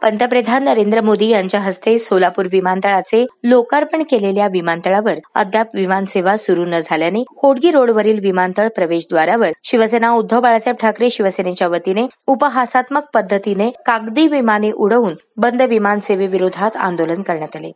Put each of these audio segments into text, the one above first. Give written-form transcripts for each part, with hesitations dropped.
पंतप्रधान नरेंद्र मोदी यांच्या हस्ते सोलापूर विमानतळाचे लोकार्पण केलेल्या विमानतळावर अद्याप विमानसेवा सुरू न झाल्याने होडगी रोडवरील विमानतळ प्रवेशद्वारावर शिवसेना उद्धव बाळासाहेब ठाकरे शिवसेनेच्या वतीने उपहासात्मक पद्धतीने कागदी विमाने उडवून बंद विमानसेवेविरोधात आंदोलन करण्यात आले।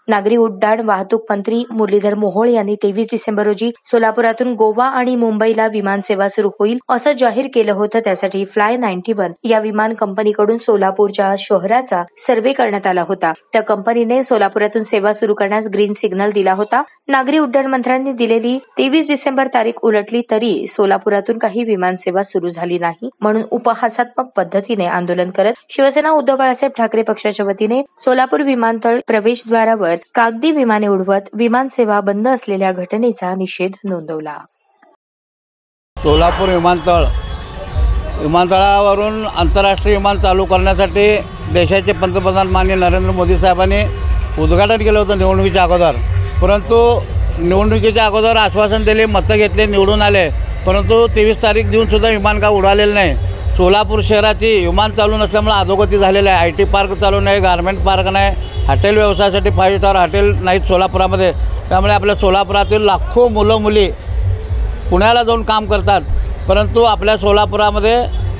नागरी उड्डाण वाहतूक मंत्री मुरलीधर मोहोळ यांनी 23 डिसेंबर रोजी सोलापुरातून गोवा आणि मुंबईला विमानसेवा सुरू होईल असं जाहीर केलं होतं। त्यासाठी फ्लाय 91 या विमान कंपनीकडून सोलापूरच्या शहराचा सर्व्हे करण्यात आला होता। त्या कंपनीने सोलापुरातून सेवा सुरू करण्यास ग्रीन सिग्नल दिला होता। नागरी उड्डाण मंत्र्यांनी दिलेली 23 डिसेंबर तारीख उलटली तरी सोलापुरातून काही विमानसेवा सुरू झाली नाही, म्हणून उपहासात्मक पद्धतीने आंदोलन करत शिवसेना उद्धव बाळासाहेब ठाकरे पक्षाच्या वतीने सोलापूर विमानतळ प्रवेशद्वारावर कागदी विमाने उडवत विमानसेवा बंद असलेल्या घटनेचा निषेध नोंदवला। सोलापूर विमानतळावरून आंतरराष्ट्रीय विमान चालू करण्यासाठी देशाचे पंतप्रधान माननीय नरेंद्र मोदी साहेबांनी उद्घाटन केलं होतं निवडणुकीच्या अगोदर। परंतु निवडणुकीच्या अगोदर आश्वासन दिले, मतं घेतले, निवडून आले, परंतु 23 तारीख देऊन सुद्धा विमान का उडालेलं नाही। सोलापूर शहराची विमान चालू नसल्यामुळे अधोगती झालेली आहे। IT पार्क चालू नाही, गारमेंट पार्क नाही, हॉटेल व्यवसायासाठी 5 स्टार हॉटेल नाहीत सोलापुरामध्ये। त्यामुळे आपल्या सोलापुरातील लाखो मुलं मुली पुण्याला जाऊन काम करतात, परंतु आपल्या सोलापुरामध्ये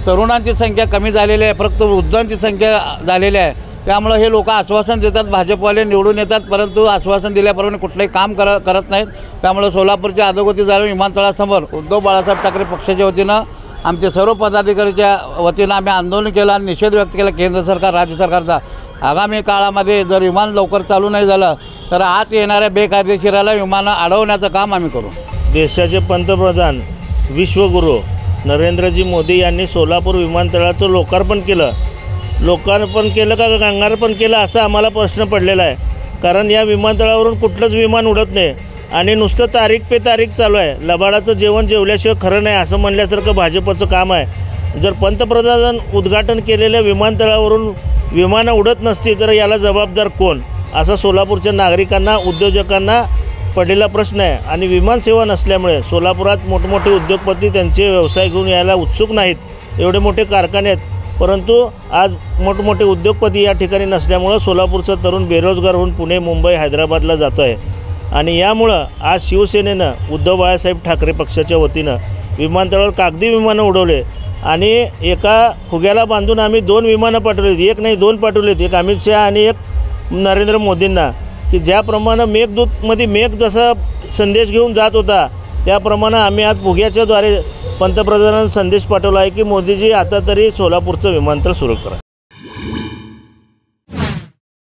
तरुणांची संख्या कमी झालेली आहे, फक्त वृद्धांची संख्या झालेली आहे। त्यामुळे हे लोक आश्वासन देतात, भाजपवाले निवडून येतात, परंतु आश्वासन दिल्याप्रमाणे कुठलंही काम करत नाहीत। त्यामुळे सोलापूरची अधोगती झाली। विमानतळासमोर उद्धव बाळासाहेब ठाकरे पक्षाच्या वतीनं आमचे सर्व पदाधिकाऱ्यांच्या वतीनं आम्ही आंदोलन केलं आणि निषेध व्यक्त केला केंद्र सरकार राज्य सरकारचा। आगामी काळामध्ये जर विमान लवकर चालू नाही झालं तर आत येणाऱ्या बेकायदेशीराला विमानं अडवण्याचं काम आम्ही करू। देशाचे पंतप्रधान विश्वगुरू नरेंद्रजी मोदी यांनी सोलापूर विमानतळाचं लोकार्पण केलं का गंगार्पण केलं असं आम्हाला प्रश्न पडलेला आहे। कारण या विमानतळावरून कुठलंच विमान उडत नाही आणि नुसतं तारीख पे तारीख चालू आहे। लबाडाचं जेवण जेवल्याशिवाय खरं नाही असं म्हणल्यासारखं भाजपचं काम आहे। जर पंतप्रधान उद्घाटन केलेल्या विमानतळावरून विमानं उडत नसती तर याला जबाबदार कोण, असा सोलापूरच्या नागरिकांना उद्योजकांना पडलेला प्रश्न आहे। आणि विमानसेवा नसल्यामुळे सोलापुरात मोठमोठे उद्योगपती त्यांचे व्यवसाय घेऊन यायला उत्सुक नाहीत। एवढे मोठे कारखाने आहेत, परंतु आज मोठमोठे उद्योगपती या ठिकाणी नसल्यामुळं सोलापूरचा तरुण बेरोजगार होऊन पुणे, मुंबई, हैदराबादला जातो आहे। आणि यामुळं आज शिवसेनेनं उद्धव बाळासाहेब ठाकरे पक्षाच्या वतीनं विमानतळावर कागदी विमानं उडवले आणि एका फुग्याला बांधून आम्ही 2 विमानं पाठवलीत, एक नाही 2 पाठवलीत, एक अमित शहा आणि एक नरेंद्र मोदींना, की ज्याप्रमाणे मेघदूतमध्ये मेघ जसा संदेश घेऊन जात होता त्याप्रमाणे आम्ही आज फुग्याच्याद्वारे पंतप्रधानांना संदेश पाठवला आहे की मोदीजी आता तरी सोलापूरचं विमानतळ सुरू करा।